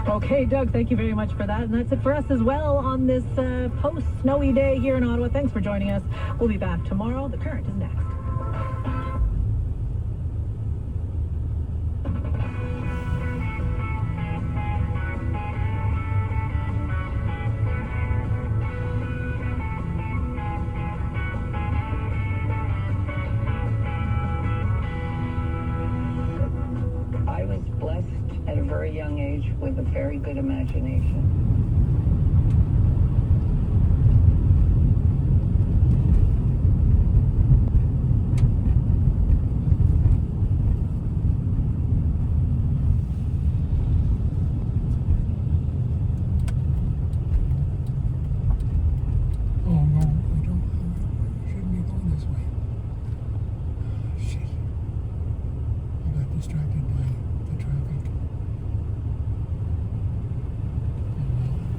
Okay, Doug, thank you very much for that. And that's it for us as well on this post-snowy day here in Ottawa. Thanks for joining us. We'll be back tomorrow. The Current is next. I was blessed at a very young age with a very good imagination. Oh no, I don't. Shouldn't be going this way. Shit. I got distracted by the traffic. Oh well.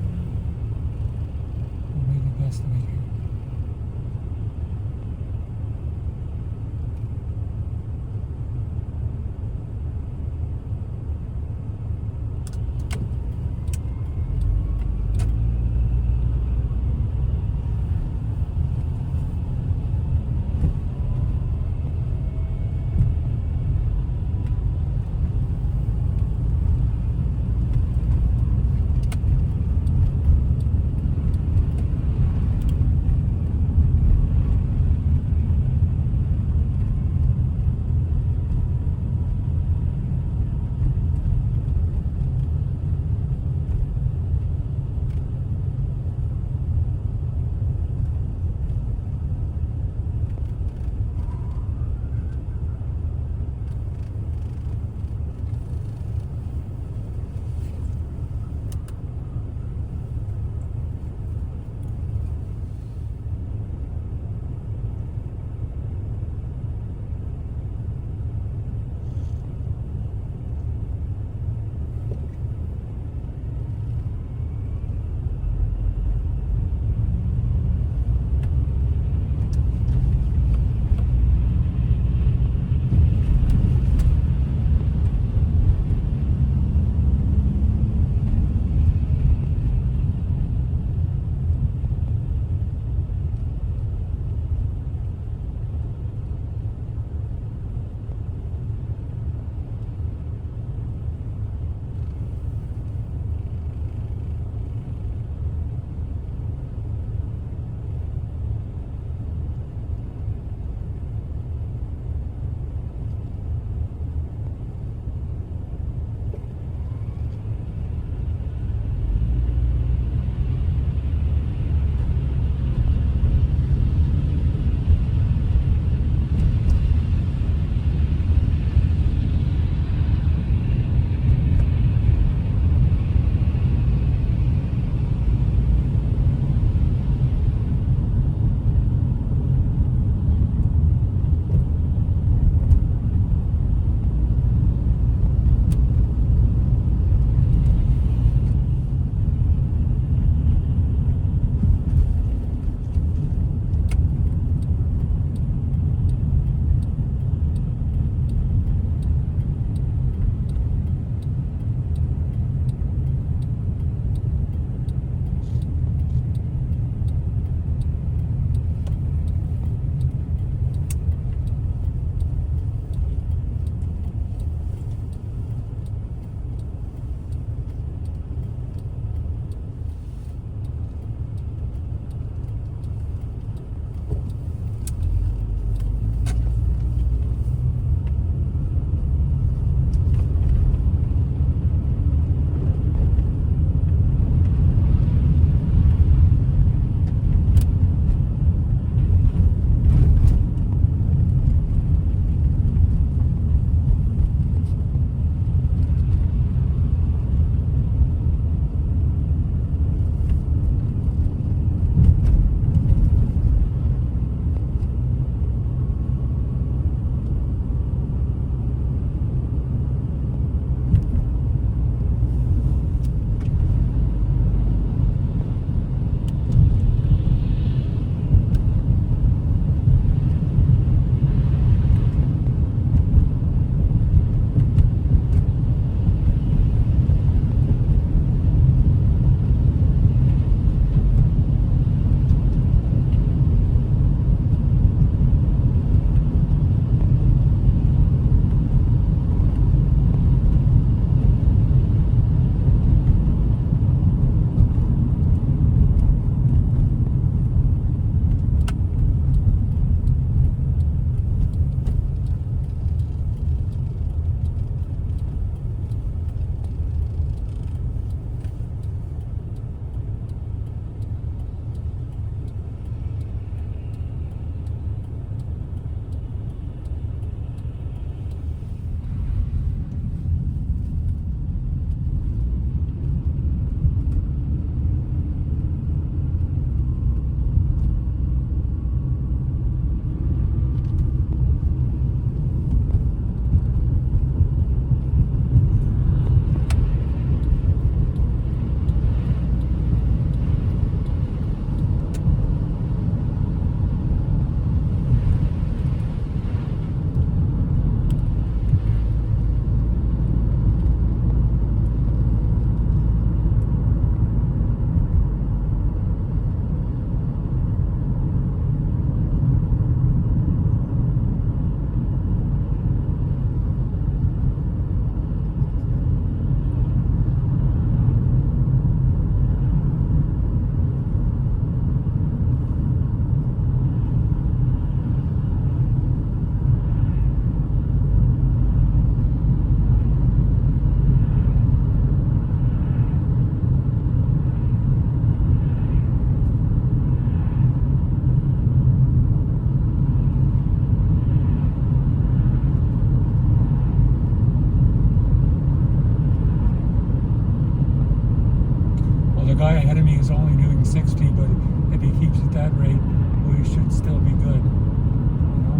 guy ahead of me is only doing 60, but if he keeps at that rate, we should still be good. You know?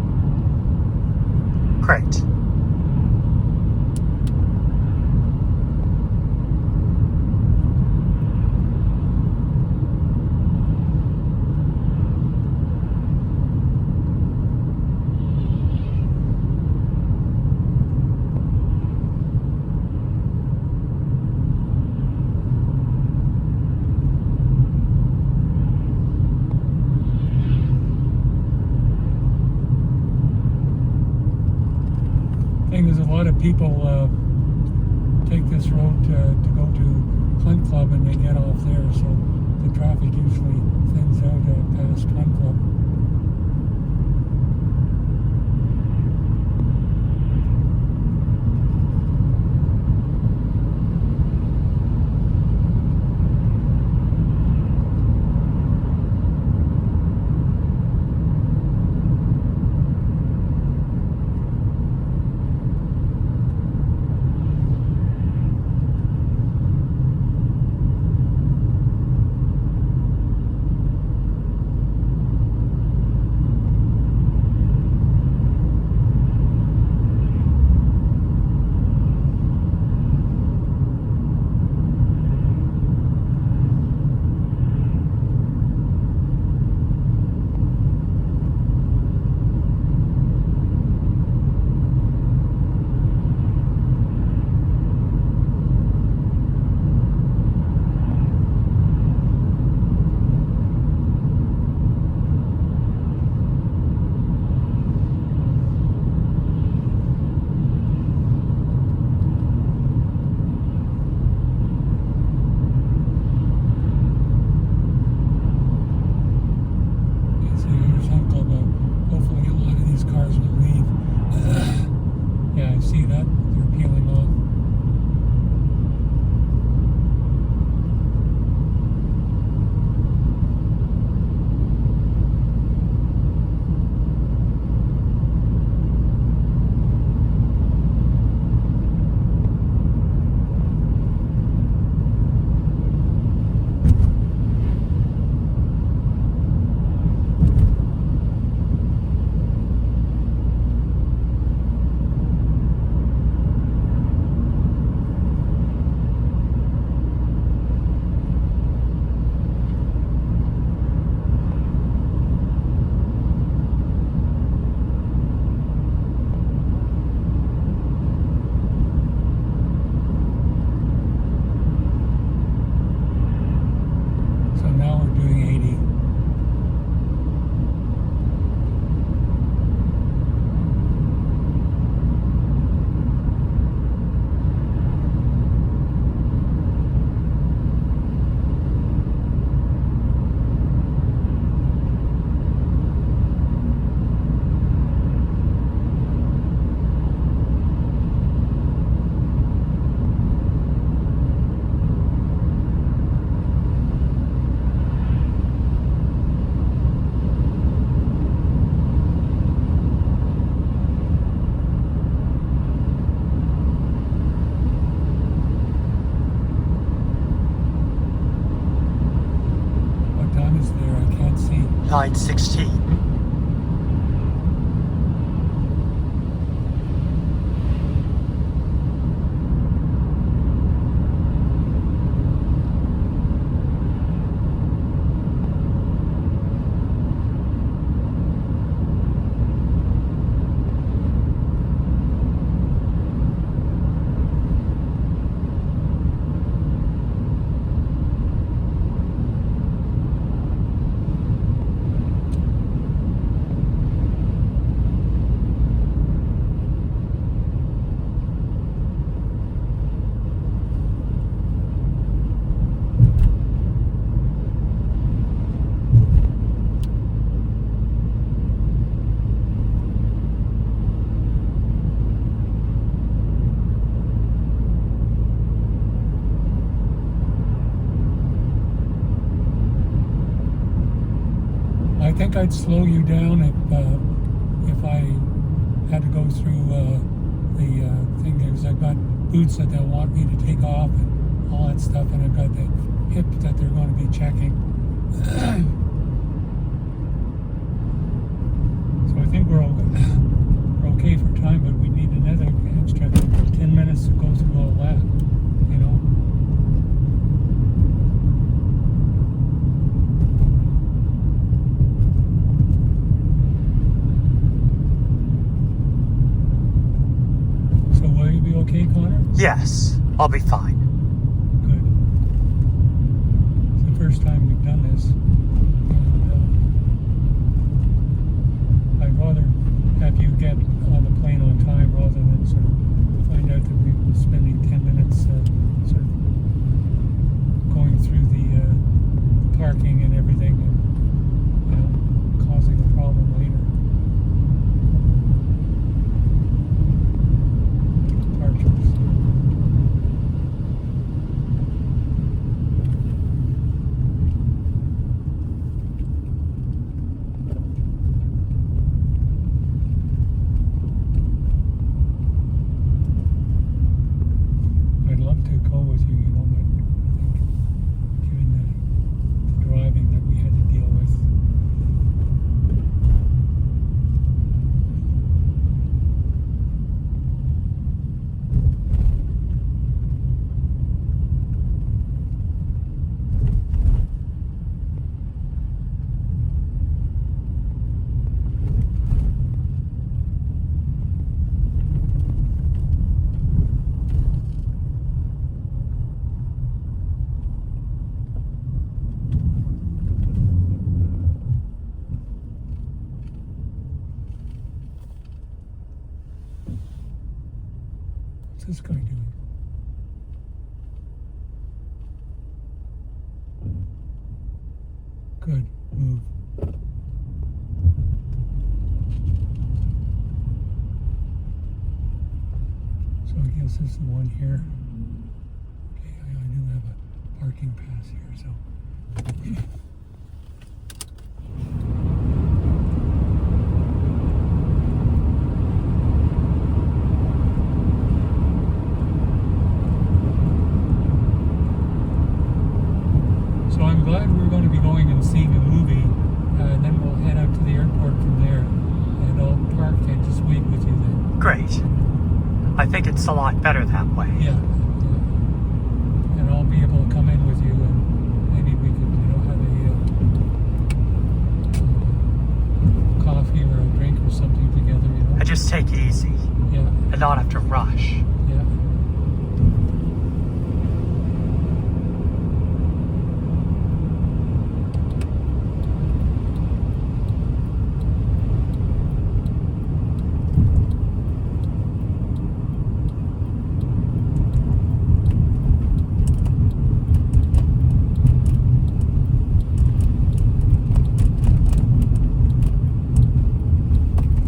Correct. There's a lot of people take this road to go to Hunt Club and they get off there, so the traffic usually thins out past Hunt Club. See that? They're peeling off. There, I can't see. 9:16. I think I'd slow you down if I had to go through the thing there, because I've got boots that they'll want me to take off and all that stuff, and I've got the hip that they're going to be checking. So I think we're okay for time, but we need another extra 10 minutes to go through all that, you know. So will you be okay, Connor? Yes, I'll be fine. Good. It's the first time we've done this. And I'd rather have you get on the plane on time rather than sort of find out that we've been spending 10 minutes sort of going through the parking and everything and, you know, causing a problem later. Departures. I'd love to go with you, you know, but I think given the driving that we had to deal with. What's this guy doing? Good move. So I guess this is the one here. Okay, I do have a parking pass here, so. So I'm glad we're going to be going and seeing a movie, and then we'll head out to the airport from there, and I'll park and just wait with you then. Great. I think it's a lot better that way. Yeah. And I'll be able to come in with you, and maybe we could, you know, have a coffee or a drink or something together, you know. And just take it easy Yeah, and not have to rush. yeah.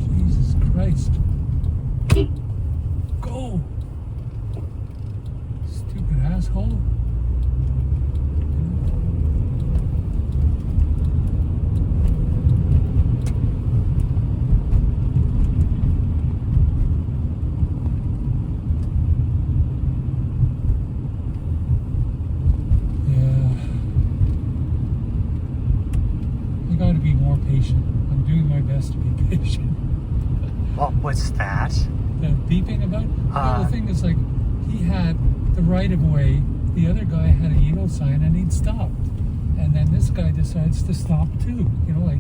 Jesus Christ. Go! Stupid asshole. Yeah. I gotta be more patient. I'm doing my best to be patient. What was that? The beeping about? Well, Uh. the thing is, like, he had the right of way, the other guy had a yield sign, and he'd stopped. And then this guy decides to stop too. You know, like,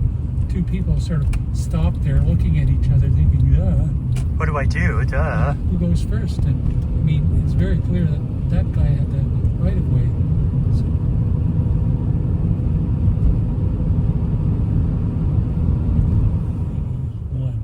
two people sort of stopped there looking at each other thinking, What do I do? Duh. who goes first? And, I mean, it's very clear that that guy had the right of way. So, one.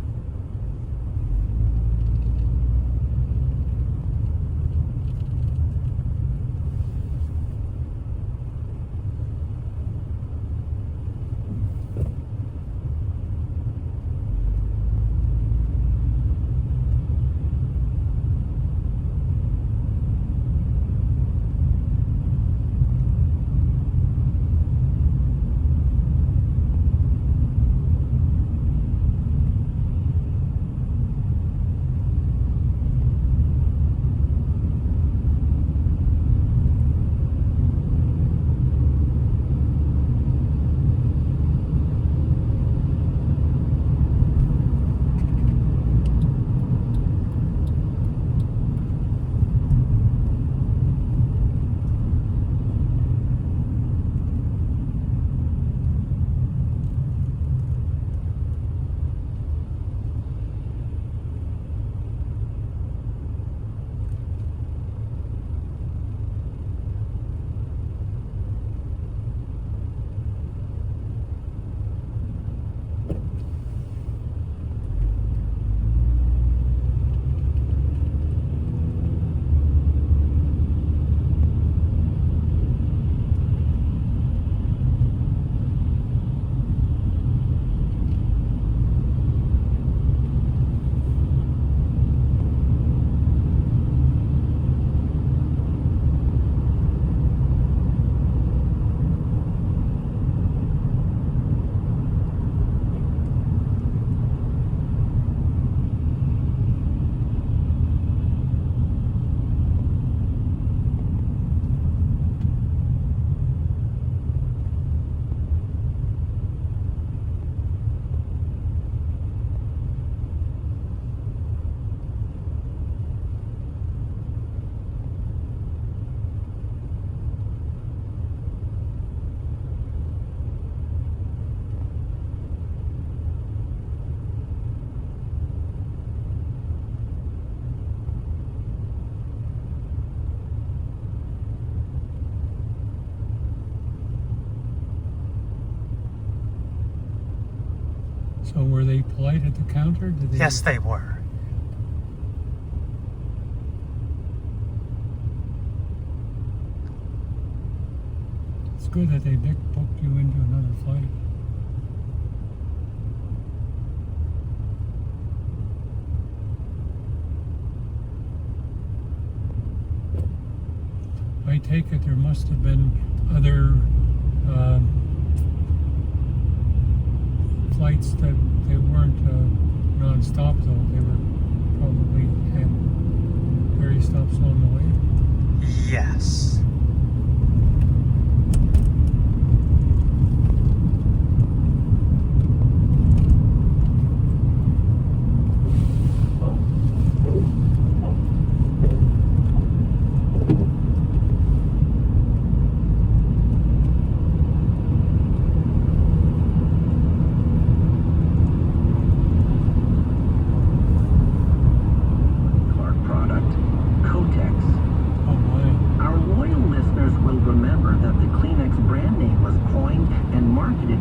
So were they polite at the counter? Did they? Yes, they were. It's good that they booked you into another flight. I take it there must have been other flights that they weren't non-stop though. They were probably had various stops along the way. Yes.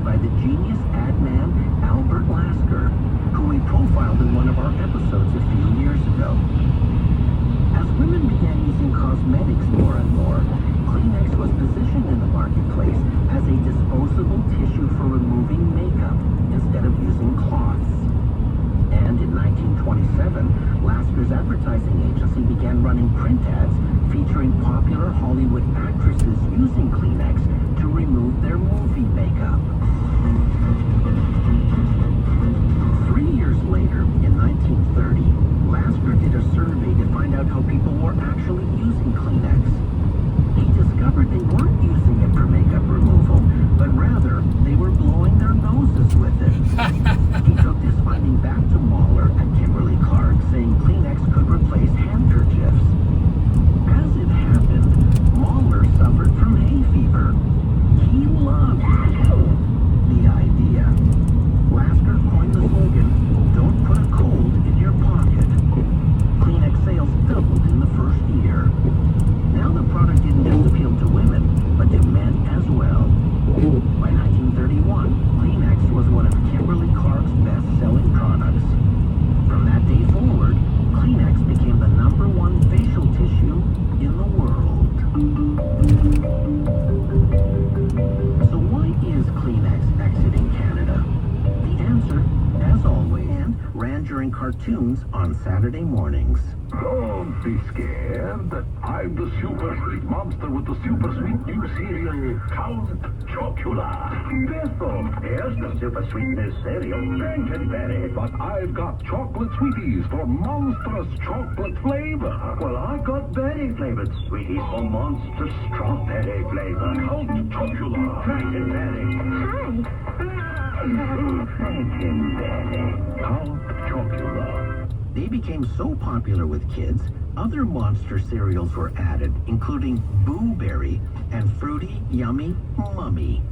By the genius ad man Albert Lasker, who we profiled in one of our episodes a few years ago. As women began using cosmetics more and more, Kleenex was positioned in the marketplace as a disposable tissue for removing makeup instead of using cloths. And in 1927, Lasker's advertising agency began running print ads featuring popular Hollywood actresses using Kleenex to remove their movie makeup. 3 years later, in 1930, Lasker did a survey to find out how people were actually using Kleenex. He discovered they weren't using it for makeup removal, but rather they were blowing their noses with it. He took this finding back to Mahler at Kimberly-Clark, saying Kleenex could replace handkerchiefs. As it happened, Mahler suffered from hay fever. He loved the idea. Lasker coined the slogan, "Don't put a cold in your pocket." Kleenex sales doubled in the first year. Now the product didn't just appeal to women, but to men as well. By 1931, Kleenex was one of Kimberly-Clark's best-selling products. From that day forward, Kleenex became the #1 facial tissue in the world. So why is Kleenex exiting Canada? The answer, as always, ran during cartoons on Saturday mornings. Don't be scared. I'm the super sweet monster with the super sweet new cereal, Count Chocula. This'll here's the super sweet new cereal, Frankenberry. But I've got chocolate sweeties for monstrous chocolate flavor. Well, I got berry flavored sweeties for monstrous strawberry flavor. Count Chocula. Frankenberry. Frankenberry. Count Chocula. They became so popular with kids, other monster cereals were added, including Boo Berry and Fruity Yummy Mummy.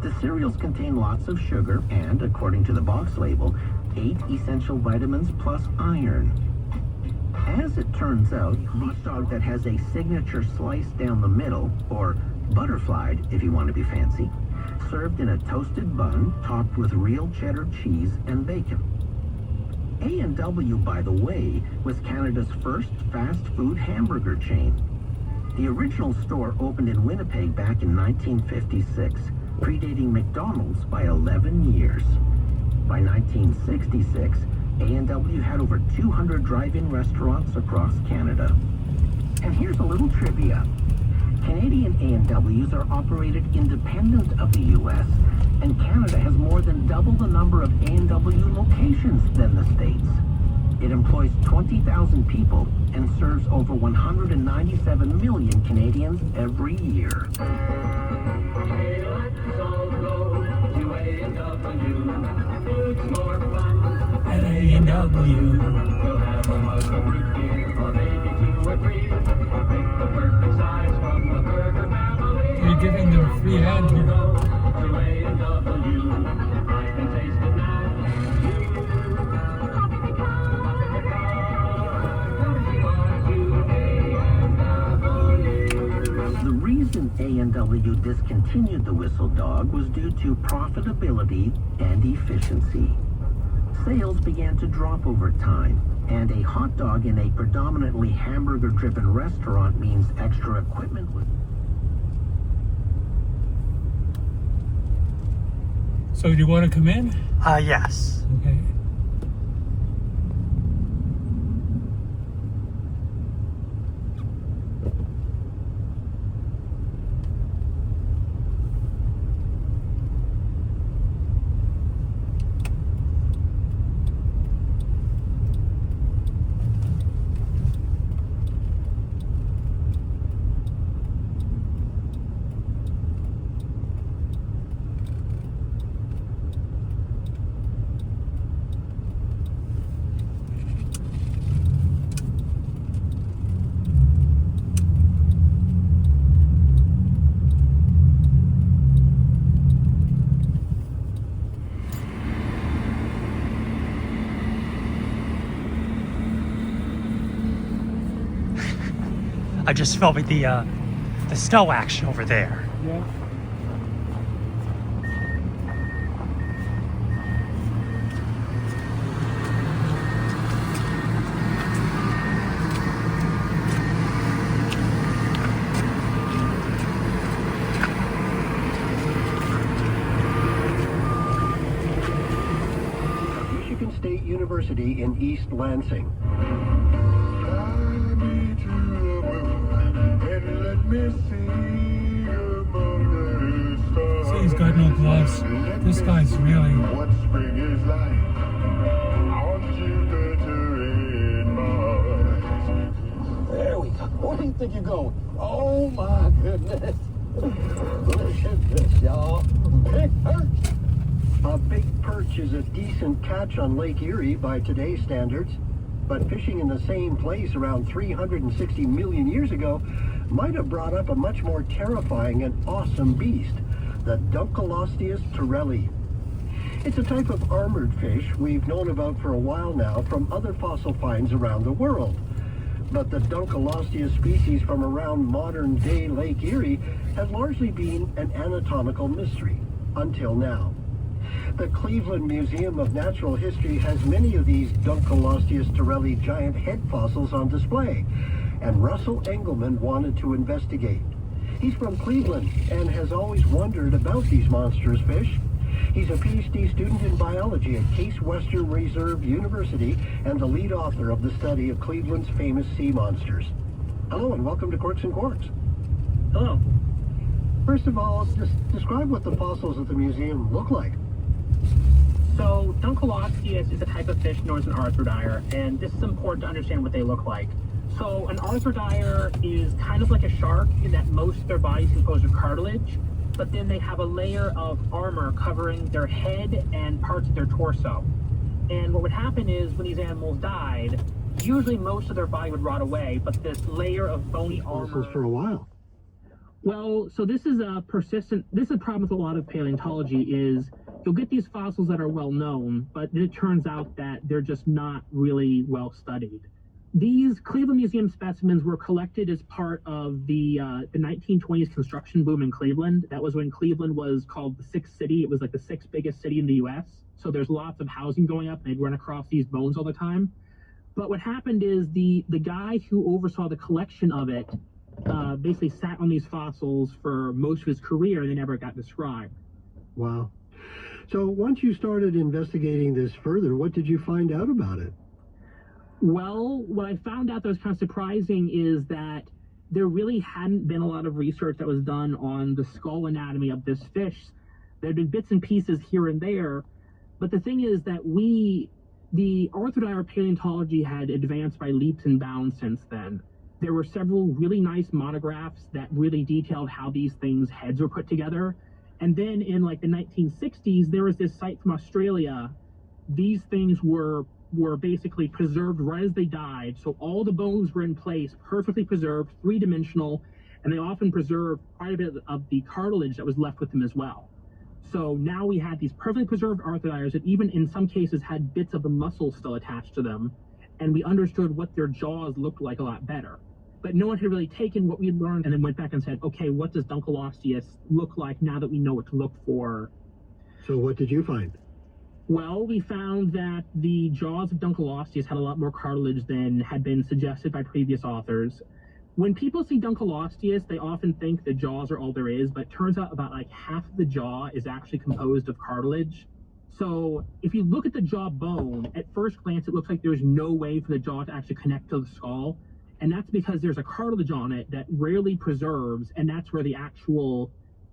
The cereals contain lots of sugar and, according to the box label, 8 essential vitamins plus iron. As it turns out, the hot dog that has a signature slice down the middle, or butterflied if you want to be fancy, served in a toasted bun topped with real cheddar cheese and bacon. A&W, by the way, was Canada's first fast food hamburger chain. The original store opened in Winnipeg back in 1956, predating McDonald's by 11 years. By 1966, A&W had over 200 drive-in restaurants across Canada. And here's a little trivia. Canadian A&Ws are operated independent of the U.S., and Canada has more than double the number of A&W locations than the States. It employs 20,000 people and serves over 197 million Canadians every year. Hey, let's all go to A&W. It's more fun At A&W. We'll have a mug of root beer, or maybe 2 or 3. Pick the perfect size from the burger family. You're giving them a free hand here. To A&W. I can taste it now. The reason reason A&W discontinued the Whistle Dog was due to profitability and efficiency. Sales began to drop over time, and a hot dog in a predominantly hamburger-driven restaurant means extra equipment was... So do you want to come in? Yes. Okay. I just filming the snow action over there. Yeah. Michigan State University in East Lansing. See, he's got no gloves. This guy's really... What spring is like on Jupiter in Mars. There we go. Where do you think you're going? Oh my goodness. Look at this, y'all. Big perch. A big perch is a decent catch on Lake Erie by today's standards, but fishing in the same place around 360 million years ago might have brought up a much more terrifying and awesome beast, the Dunkleosteus torelli. It's a type of armored fish we've known about for a while now from other fossil finds around the world. But the Dunkleosteus species from around modern-day Lake Erie has largely been an anatomical mystery, until now. The Cleveland Museum of Natural History has many of these Dunkleosteus torelli giant head fossils on display, and Russell Engelman wanted to investigate. He's from Cleveland and has always wondered about these monstrous fish. He's a PhD student in biology at Case Western Reserve University and the lead author of the study of Cleveland's famous sea monsters. Hello and welcome to Quirks and Quarks. Hello. First of all, describe what the fossils at the museum look like. So, Dunkleosteus is a type of fish known as an arthrodire, and this is important to understand what they look like. So, an arthrodire is kind of like a shark in that most of their body is composed of cartilage, but then they have a layer of armor covering their head and parts of their torso. And what would happen is when these animals died, usually most of their body would rot away, but this layer of bony armor... Fossils for a while. Well, so this is a problem with a lot of paleontology is you'll get these fossils that are well known, but it turns out that they're just not really well studied. These Cleveland Museum specimens were collected as part of the 1920s construction boom in Cleveland. That was when Cleveland was called the sixth city. It was like the sixth biggest city in the U.S. So there's lots of housing going up, and they'd run across these bones all the time. But what happened is the guy who oversaw the collection of it basically sat on these fossils for most of his career, and they never got described. Wow. So once you started investigating this further, what did you find out about it? Well, what I found out that was kind of surprising is that there really hadn't been a lot of research that was done on the skull anatomy of this fish. There had been bits and pieces here and there, but the thing is that the arthrodire paleontology had advanced by leaps and bounds since then. There were several really nice monographs that really detailed how these things' heads were put together. And then in like the 1960s, there was this site from Australia. These things were basically preserved right as they died. So all the bones were in place, perfectly preserved, three-dimensional, and they often preserved quite a bit of the cartilage that was left with them as well. So now we had these perfectly preserved arthrodires that even in some cases had bits of the muscle still attached to them, and we understood what their jaws looked like a lot better. but no one had really taken what we had learned and then went back and said, okay, what does Dunkleosteus look like now that we know what to look for? So what did you find? Well, we found that the jaws of Dunkleosteus had a lot more cartilage than had been suggested by previous authors. When people see Dunkleosteus, they often think the jaws are all there is, but it turns out about like half of the jaw is actually composed of cartilage. So if you look at the jaw bone, at first glance, it looks like there's no way for the jaw to actually connect to the skull. And that's because there's a cartilage on it that rarely preserves, and that's where the actual,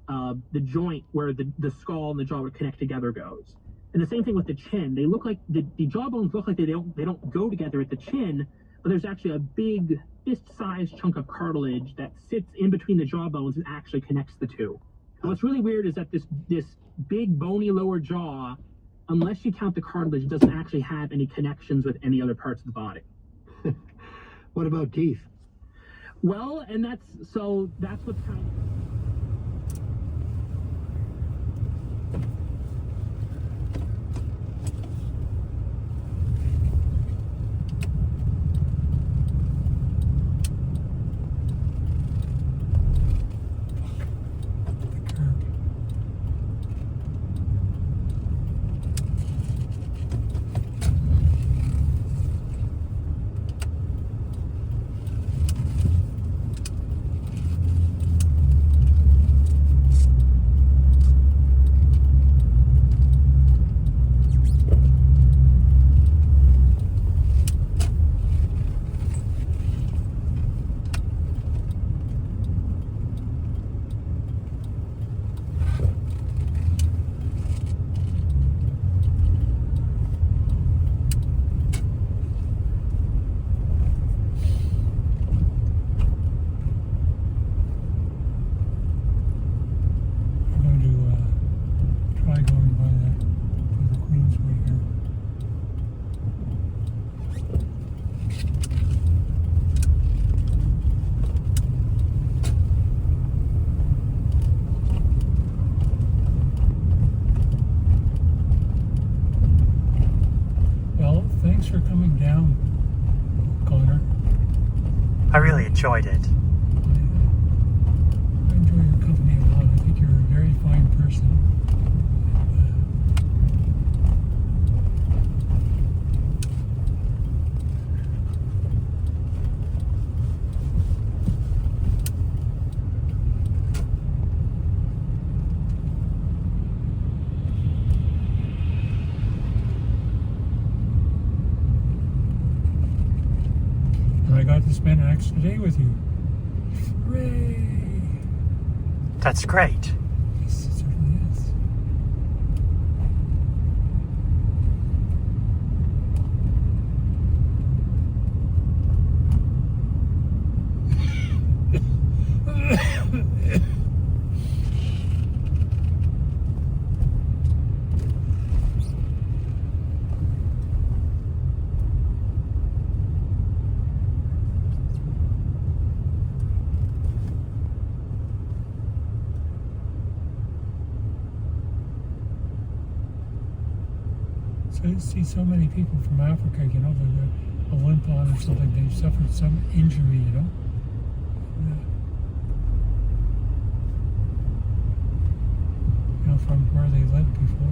the joint where the skull and the jaw would connect together goes. And the same thing with the chin. They look like the jaw bones look like they don't go together at the chin, but there's actually a big fist-sized chunk of cartilage that sits in between the jaw bones and actually connects the two. And what's really weird is that this big bony lower jaw, unless you count the cartilage, doesn't actually have any connections with any other parts of the body. What about teeth? Well, and that's what's kind of... Thanks for coming down, Connor. I really enjoyed it. I enjoy your company a lot. I think you're a very fine person. I got to spend an extra day with you. Hooray! That's great. Yes, it certainly is. So I see so many people from Africa, you know, with a limp on or something, they've suffered some injury, you know. You know, from where they lived before.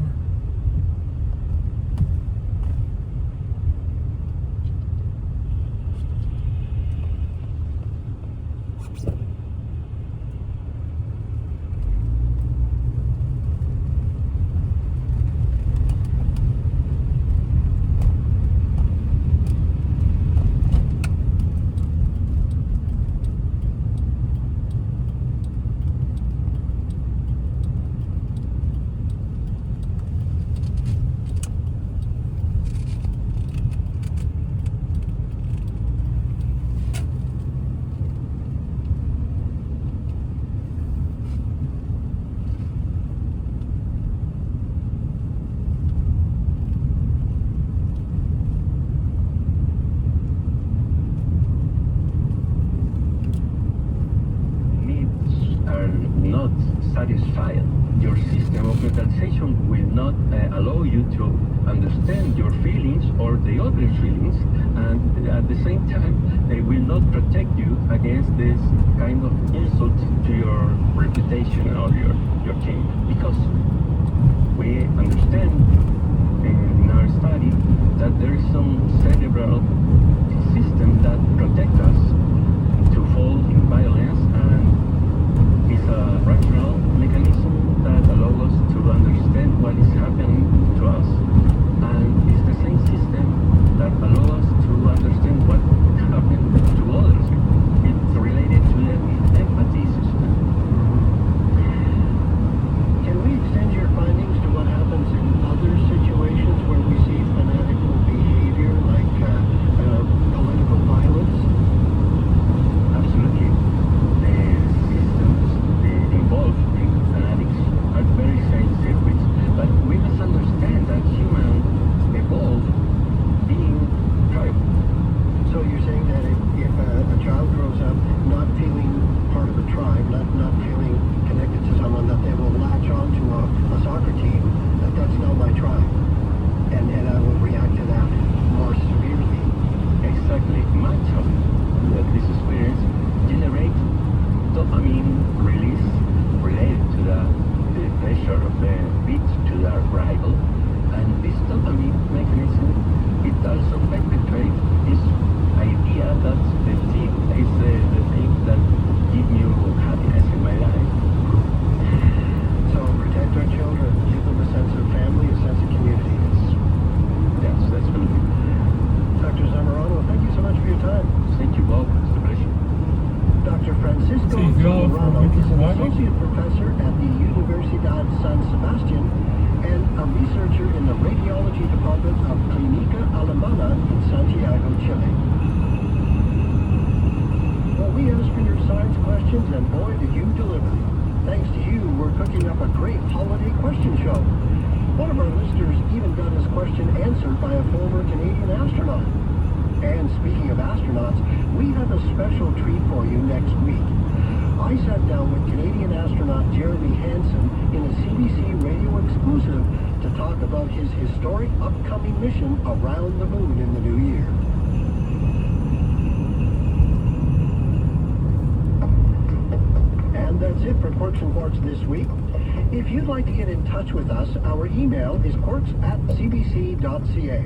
satisfied. Your system of mentalization will not allow you to understand your feelings or the other's feelings, and at the same time, they will not protect you against this kind of insult to your reputation or your team. Because we understand in our study that there is some cerebral system that protect us to fall in violence, and it's a rational mechanism that allows us to understand what is happening to us, and it's the same system that allows us to understand what happened to others. It's related to the empathy system. Can we extend your findings to what happens in other situations where we see fanatical behavior, like political violence? Absolutely. The systems involved in fanatics are very same circuits, but we must understand that humans evolved being tribal. So you're saying that if a child grows up not feeling part of a tribe, not feeling connected to someone, that they will latch on to a soccer team, that's not my tribe, and I will react to that more severely. Exactly. Much of this experience generate dopamine release related to the pressure of the beat to the rival, and this dopamine mechanism it also perpetuates this idea that the team is the thing that give you happiness in my life. So protect our children, give them a sense of family, a sense of community. That's absolutely. Dr. Zamorano, thank you so much for your time. Thank you, Bob. It's a pleasure. Dr. Francisco See, if y'all from Zamorano is an Winter associate professor at the Universidad San Sebastian and a researcher in the radiology department of Clínica Alemana in Santiago, Chile. Well, we asked for your science questions, and boy, did you deliver. Thanks to you, we're cooking up a great holiday question show. One of our listeners even got his question answered by a former Canadian astronaut. And speaking of astronauts, we have a special treat for you next week. I sat down with Canadian astronaut Jeremy Hansen in a CBC radio exclusive to talk about his historic upcoming mission around the moon in the new year. And that's it for Quirks and Quarks this week. If you'd like to get in touch with us, our email is quirks@cbc.ca.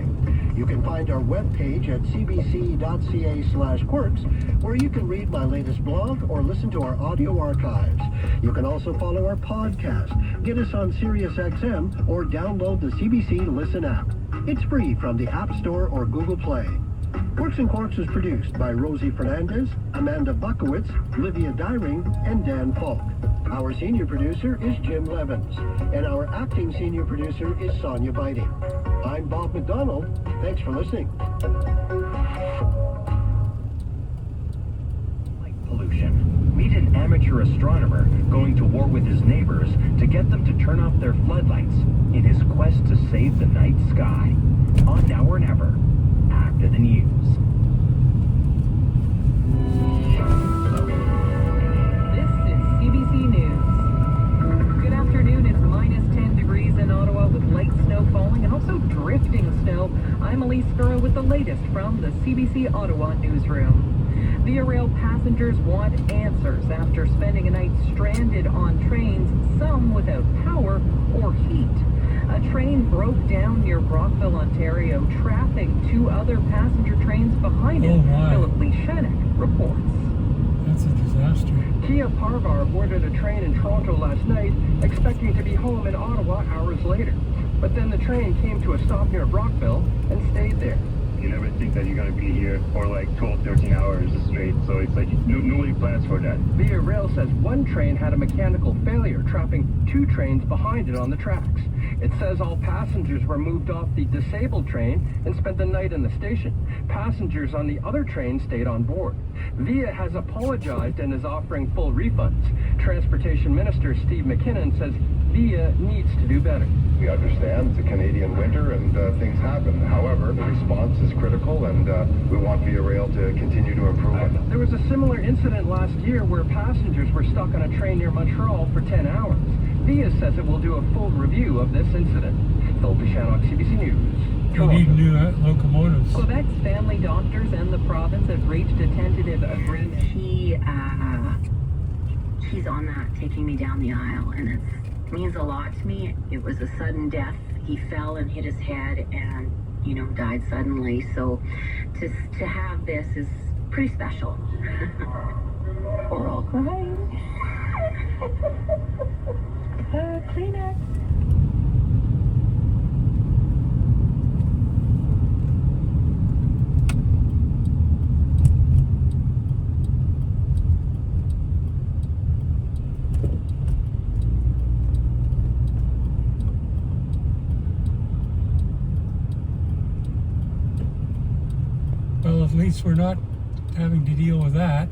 You can find our webpage at cbc.ca/quirks, where you can read my latest blog or listen to our audio archives. You can also follow our podcast, get us on SiriusXM, or download the CBC Listen app. It's free from the App Store or Google Play. Quirks and Quarks is produced by Rosie Fernandez, Amanda Buckowitz, Livia Dyring, and Dan Falk. Our senior producer is Jim Levins, and our acting senior producer is Sonia Biting. I'm Bob McDonald. Thanks for listening. Light pollution. Meet an amateur astronomer going to war with his neighbors to get them to turn off their floodlights in his quest to save the night sky. On Now or Never, after the news. This is CBC News. Good afternoon. It's minus 10 degrees in Ottawa with light snow falling and also drifting snow. I'm Elise Furrow with the latest from the CBC Ottawa newsroom. Via Rail passengers want answers after spending a night stranded on trains, some without power or heat. A train broke down near Brockville, Ontario, trapping two other passenger trains behind it. Oh, my. Philip Lee Shannock reports. That's a disaster. Kia Parvar boarded a train in Toronto last night, expecting to be home in Ottawa hours later. But then the train came to a stop near Brockville and stayed there. You never think that you're going to be here for like 12, 13 hours straight, so it's like nobody plans for that. Via Rail says one train had a mechanical failure, trapping two trains behind it on the tracks. It says all passengers were moved off the disabled train and spent the night in the station. Passengers on the other train stayed on board. VIA has apologized and is offering full refunds. Transportation Minister Steve McKinnon says VIA needs to do better. We understand it's a Canadian winter and things happen. However, the response is critical and we want VIA Rail to continue to improve on it. There was a similar incident last year where passengers were stuck on a train near Montreal for 10 hours. VIA says it will do a full review of this incident. Phil Duchanock, CBC News. You need new locomotives. Quebec's family doctors and the province have reached a tentative agreement. He's on that, taking me down the aisle, and it means a lot to me. It was a sudden death. He fell and hit his head and, died suddenly. So to have this is pretty special. We're all crying. Kleenex. Well, at least we're not having to deal with that.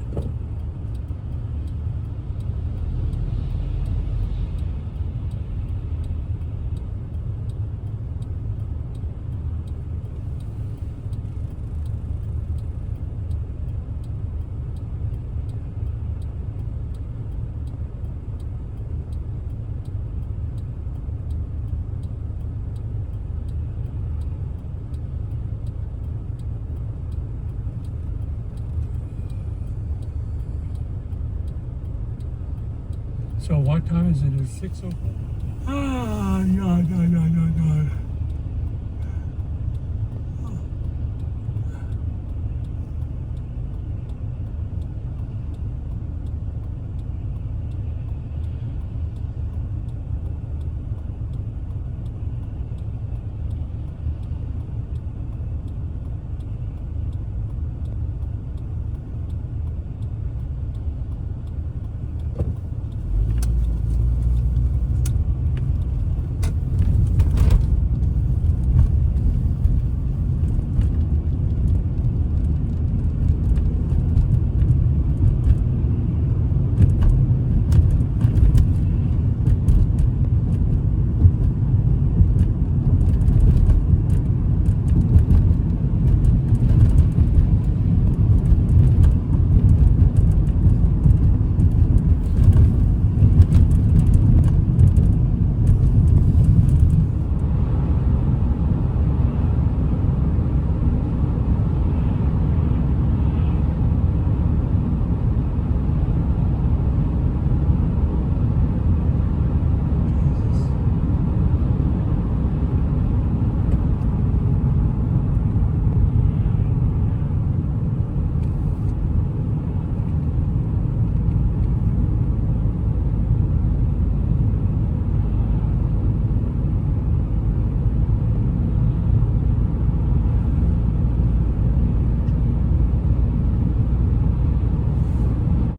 So what time is it? It's 6:04. Ah, no.